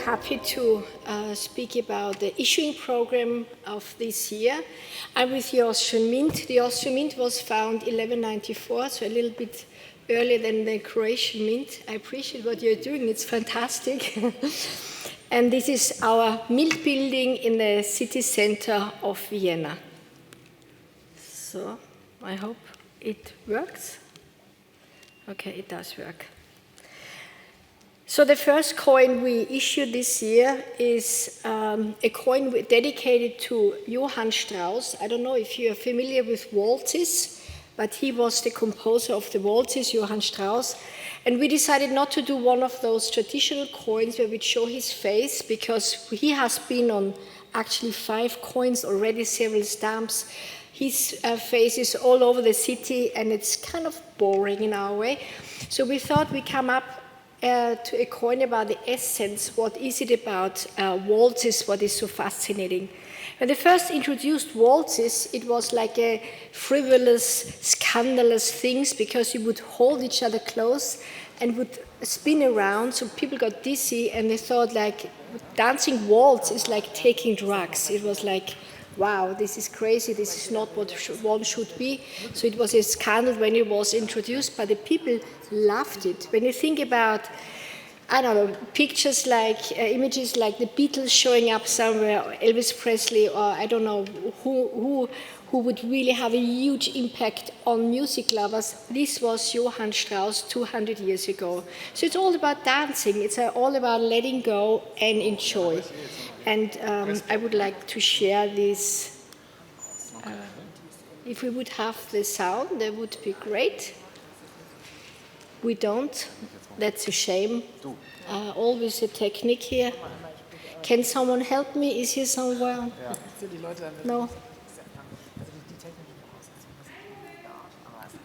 happy to speak about the issuing program of this year. I'm with the Austrian Mint. The Austrian Mint was founded 1194, so a little bit earlier than the Croatian Mint. I appreciate what you're doing, it's fantastic. And this is our mint building in the city center of Vienna. So I hope it works. Okay, it does work. So the first coin we issued this year is a coin dedicated to Johann Strauss. I don't know if you are familiar with waltzes, but he was the composer of the waltzes, Johann Strauss. And we decided not to do one of those traditional coins where we show his face, because he has been on actually 5 coins already, several stamps. His face is all over the city, and it's kind of boring in our way. So we thought we'd come up to a coin about the essence. What is it about waltzes? What is so fascinating? When they first introduced waltzes, it was like a frivolous, scandalous things, because you would hold each other close and would spin around, so people got dizzy, and they thought like dancing waltz is like taking drugs. It was like, wow, this is crazy, this is not what one should be. So it was a scandal when it was introduced, but the people loved it. When you think about, I don't know, pictures like, images like the Beatles showing up somewhere, or Elvis Presley, or I don't know who would really have a huge impact on music lovers, this was Johann Strauss 200 years ago. So it's all about dancing, it's all about letting go and enjoy. And I would like to share this. If we would have the sound, that would be great. We don't. That's a shame. Always a technique here. Can someone help me? Is here somewhere? No.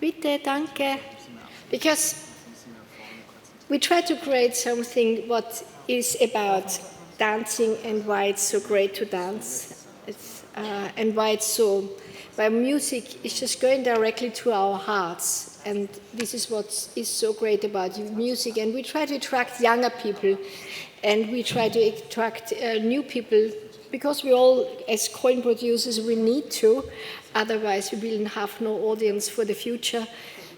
Bitte, danke. Because we try to create something what is about dancing and why it's so great to dance, and why music is just going directly to our hearts. And this is what is so great about music. And we try to attract younger people, and we try to attract new people, because we all, as coin producers, we need to, otherwise we will have no audience for the future.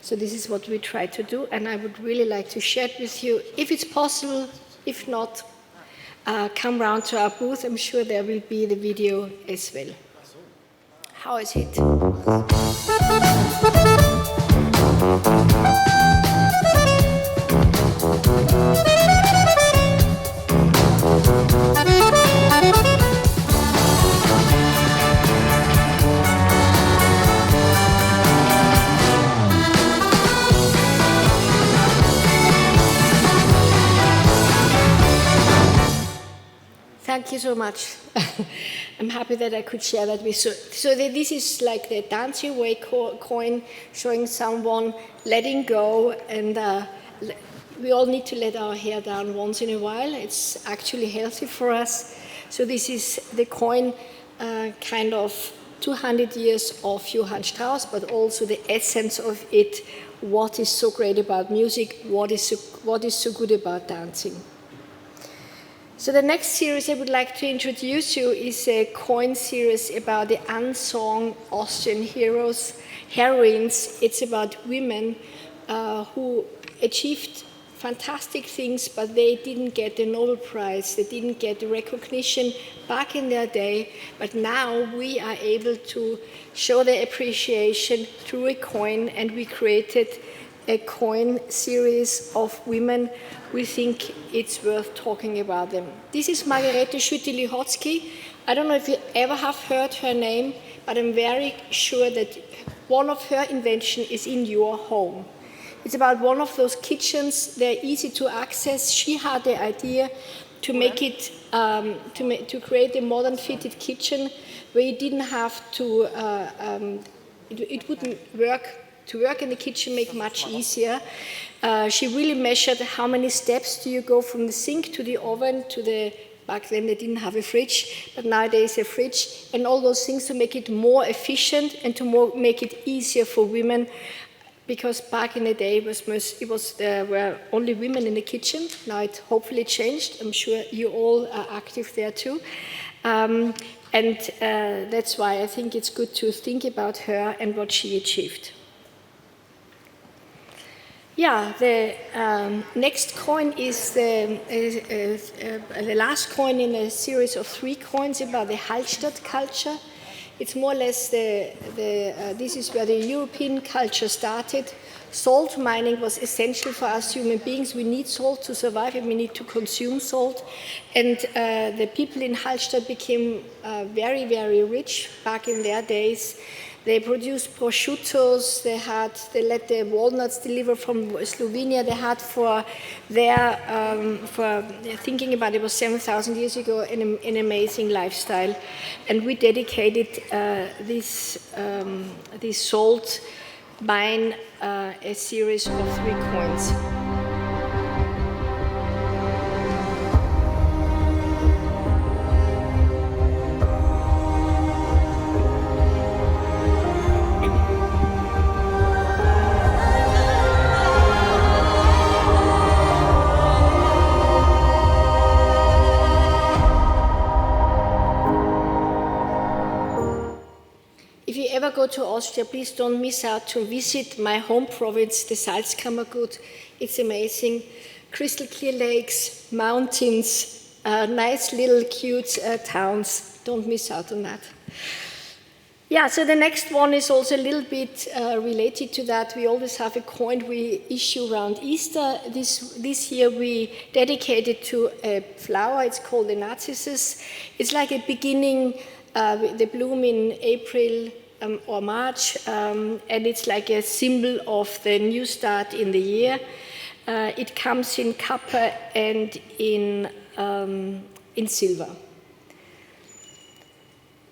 So this is what we try to do, and I would really like to share it with you. If it's possible, if not, come round to our booth. I'm sure there will be the video as well. How is it? Thank you so much. I'm happy that I could share that with you. So this is like the dancing way coin, showing someone letting go, and we all need to let our hair down once in a while. It's actually healthy for us. So this is the coin, kind of 200 years of Johann Strauss, but also the essence of it. What is so great about music? What is so good about dancing? So the next series I would like to introduce you is a coin series about the unsung Austrian heroines. It's about women who achieved fantastic things, but they didn't get the Nobel Prize, they didn't get the recognition back in their day, but now we are able to show their appreciation through a coin, and we created a coin series of women. We think it's worth talking about them. This is Margarete Schütte-Lihotzky. I don't know if you ever have heard her name, but I'm very sure that one of her inventions is in your home. It's about one of those kitchens. They're easy to access. She had the idea to make it, to create a modern fitted kitchen where you didn't have to, it wouldn't work. To work in the kitchen make much easier. She really measured how many steps do you go from the sink to the oven to the, back then they didn't have a fridge, but nowadays a fridge, and all those things to make it more efficient and to make it easier for women because back in the day there were only women in the kitchen. Now it hopefully changed. I'm sure you all are active there too. And that's why I think it's good to think about her and what she achieved. Yeah, the next coin is the last coin in a series of 3 coins about the Hallstatt culture. It's more or less this is where the European culture started. Salt mining was essential for us human beings. We need salt to survive and we need to consume salt. And the people in Hallstatt became very, very rich back in their days. They produced prosciuttos, they let the walnuts deliver from Slovenia. They had for thinking about it was 7,000 years ago, an amazing lifestyle. And we dedicated this salt mine a series of 3 coins. If you ever go to Austria, please don't miss out to visit my home province, the Salzkammergut. It's amazing. Crystal clear lakes, mountains, nice little cute towns. Don't miss out on that. Yeah, so the next one is also a little bit related to that. We always have a coin we issue around Easter. This year we dedicated to a flower. It's called the narcissus. It's like a beginning. They bloom in April or March, and it's like a symbol of the new start in the year. It comes in copper and in silver.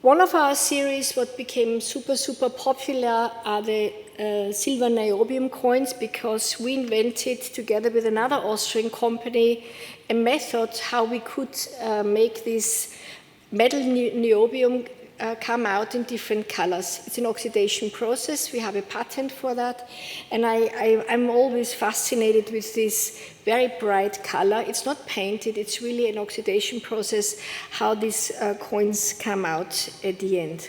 One of our series, what became super, super popular, are the silver niobium coins, because we invented, together with another Austrian company, a method how we could make this metal niobium come out in different colors. It's an oxidation process. We have a patent for that. And I'm always fascinated with this very bright color. It's not painted. It's really an oxidation process, how these coins come out at the end.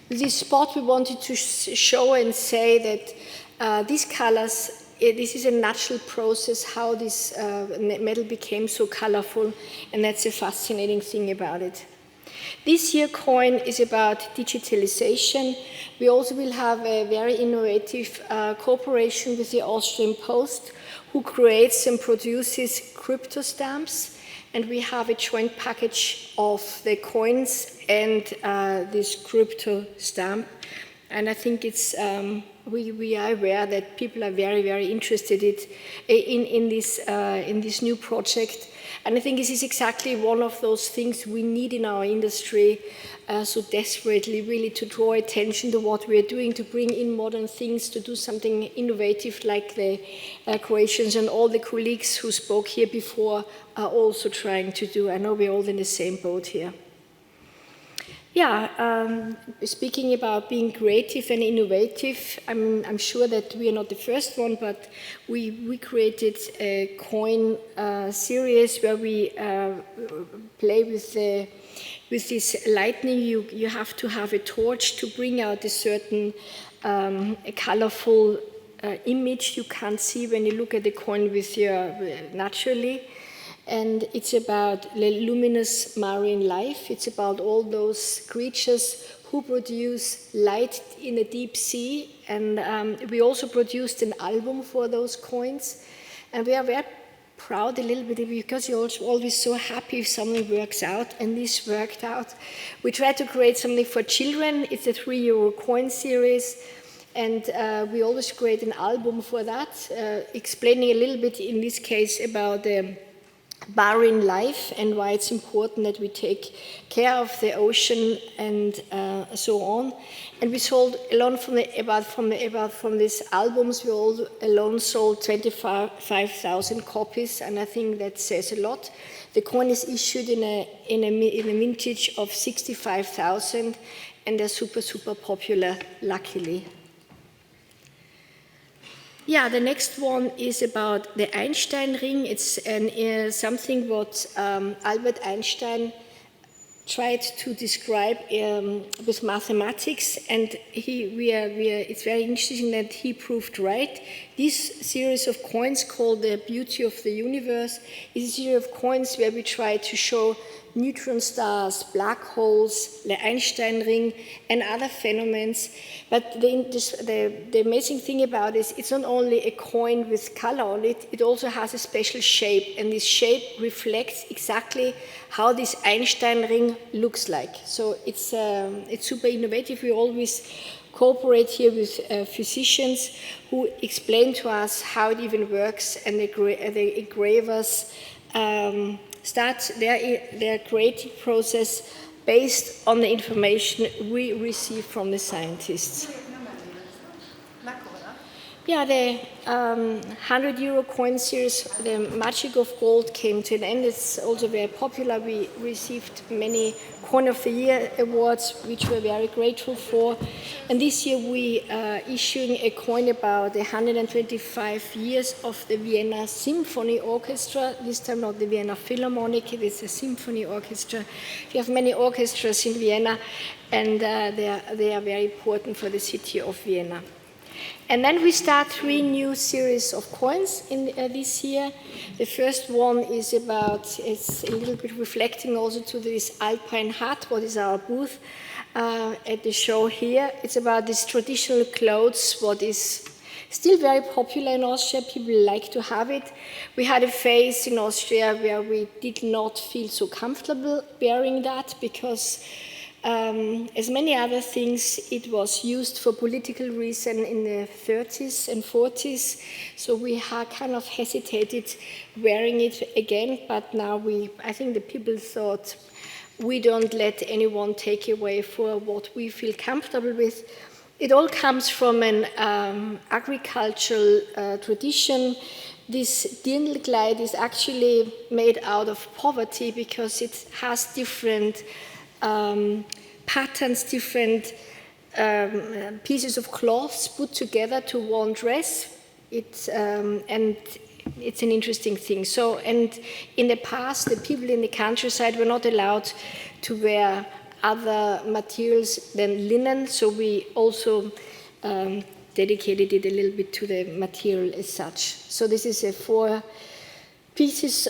This spot we wanted to show and say that these colors, this is a natural process how this metal became so colorful, and that's a fascinating thing about it. This year coin is about digitalization. We also will have a very innovative cooperation with the Austrian Post, who creates and produces crypto stamps. And we have a joint package of the coins and this crypto stamp. And I think it's, we are aware that people are very, very interested in this new project. And I think this is exactly one of those things we need in our industry so desperately, really, to draw attention to what we are doing, to bring in modern things, to do something innovative like the Croatians and all the colleagues who spoke here before are also trying to do. I know we're all in the same boat here. Yeah, speaking about being creative and innovative, I'm sure that we are not the first one, but we created a coin series where we play with this lightning. You have to have a torch to bring out a certain colorful image you can't see when you look at the coin with your naturally. And it's about the luminous marine life. It's about all those creatures who produce light in the deep sea. And we also produced an album for those coins. And we are very proud a little bit because you're always so happy if something works out, and this worked out. We tried to create something for children. It's a €3 coin series. And we always create an album for that, explaining a little bit, in this case, about the marine life and why it's important that we take care of the ocean and so on. And we sold alone from these albums, we all alone sold 25,000 copies, and I think that says a lot. The coin is issued in a vintage of 65,000, and they're super, super popular, luckily. Yeah, the next one is about the Einstein ring. It's something what Albert Einstein tried to describe with mathematics, and it's very interesting that he proved right. This series of coins called the Beauty of the Universe is a series of coins where we try to show neutron stars, black holes, the Einstein ring, and other phenomena. But the amazing thing about it is it's not only a coin with color on it, it also has a special shape, and this shape reflects exactly how this Einstein ring looks like. So it's super innovative. We always cooperate here with physicians who explain to us how it even works, and the engravers start their creative process based on the information we receive from the scientists. Yeah, the €100 coin series, the Magic of Gold, came to an end. It's also very popular. We received many Coin of the Year awards, which we're very grateful for. And this year we are issuing a coin about the 125 years of the Vienna Symphony Orchestra. This time not the Vienna Philharmonic, it is a symphony orchestra. We have many orchestras in Vienna, and they are very important for the city of Vienna. And then we start 3 new series of coins in this year. The first one is it's a little bit reflecting also to this alpine hat, what is our booth at the show here. It's about these traditional clothes, what is still very popular in Austria. People like to have it. We had a phase in Austria where we did not feel so comfortable wearing that because as many other things, it was used for political reason in the 30s and 40s. So we kind of hesitated wearing it again, but now I think the people thought we don't let anyone take away for what we feel comfortable with. It all comes from an agricultural tradition. This Dirndl is actually made out of poverty because it has different patterns, different pieces of cloths put together to one dress. And it's an interesting thing. So, and in the past, the people in the countryside were not allowed to wear other materials than linen, so we also dedicated it a little bit to the material as such. So this is a 4 pieces.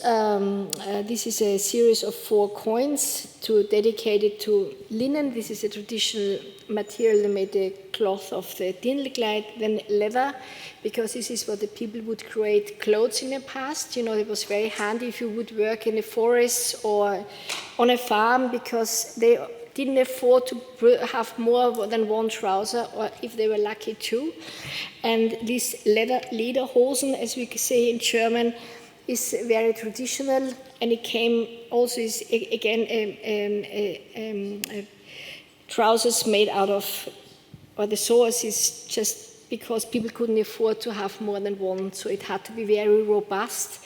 This is a series of 4 coins dedicated to linen. This is a traditional material that made the cloth of the Dirndl, then leather, because this is what the people would create clothes in the past. You know, it was very handy if you would work in the forests or on a farm, because they didn't afford to have more than one trouser, or if they were lucky 2. And this lederhosen, as we say in German, is very traditional, and it came also is again trousers made out of, or the source is just because people couldn't afford to have more than one, so it had to be very robust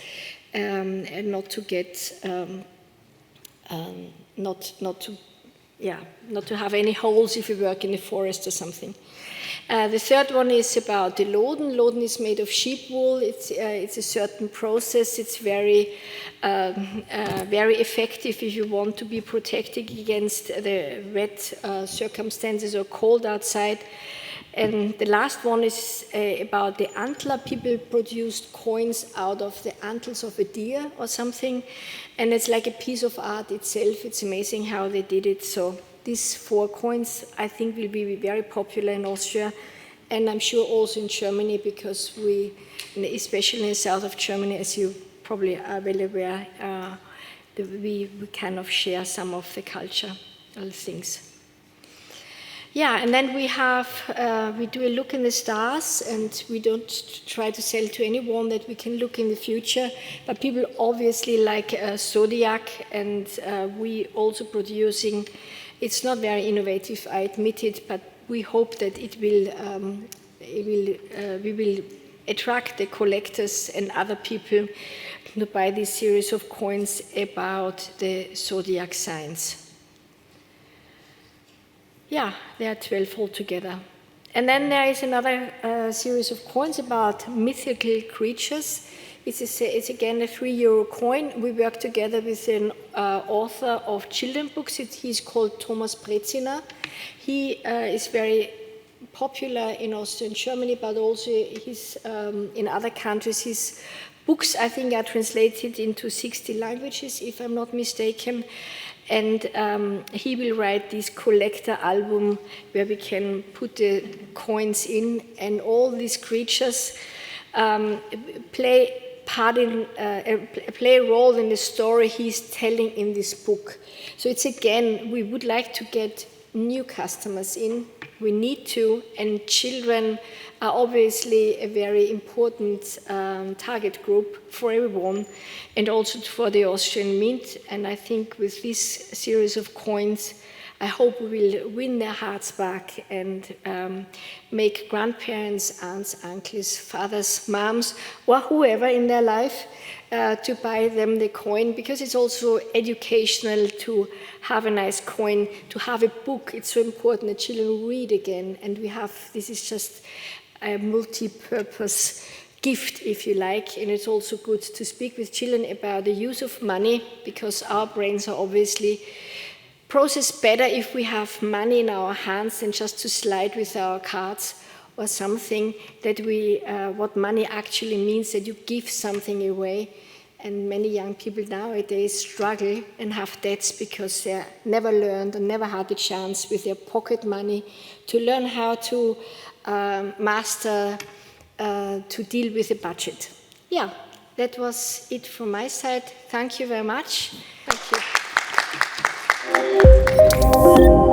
and not to get not to have any holes if you work in the forest or something. The third one is about the Loden. Loden is made of sheep wool. It's a certain process. It's very effective if you want to be protected against the wet circumstances or cold outside. And the last one is about the antler. People produced coins out of the antlers of a deer or something. And it's like a piece of art itself. It's amazing how they did it. So these 4 coins, I think, will be very popular in Austria, and I'm sure also in Germany, because we, especially in the south of Germany, as you probably are well aware, we kind of share some of the cultural things. Yeah, and then we do a look in the stars, and we don't try to sell to anyone that we can look in the future, but people obviously like zodiac, and we also producing, it's not very innovative, I admit it, but we hope that we will attract the collectors and other people to buy this series of coins about the zodiac signs. Yeah, there are 12 altogether. And then there is another series of coins about mythical creatures. It's again a €3 coin. We work together with an author of children books. He's called Thomas Brezina. He is very popular in Austria and Germany, but also in other countries. His books, I think, are translated into 60 languages, if I'm not mistaken. And he will write this collector album where we can put the coins in, and all these creatures play a role in the story he's telling in this book. So it's again, we would like to get new customers in. We need to, and children are obviously a very important target group for everyone, and also for the Austrian Mint. And I think with this series of coins, I hope we will win their hearts back and make grandparents, aunts, uncles, fathers, moms, or whoever in their life to buy them the coin, because it's also educational to have a nice coin, to have a book. It's so important that children read again, and this is just a multi-purpose gift, if you like, and it's also good to speak with children about the use of money, because our brains are obviously processed better if we have money in our hands than just to slide with our cards or something, that what money actually means, that you give something away. And many young people nowadays struggle and have debts because they never learned and never had the chance with their pocket money to learn how to master, to deal with a budget. Yeah, that was it from my side. Thank you very much. Thank you.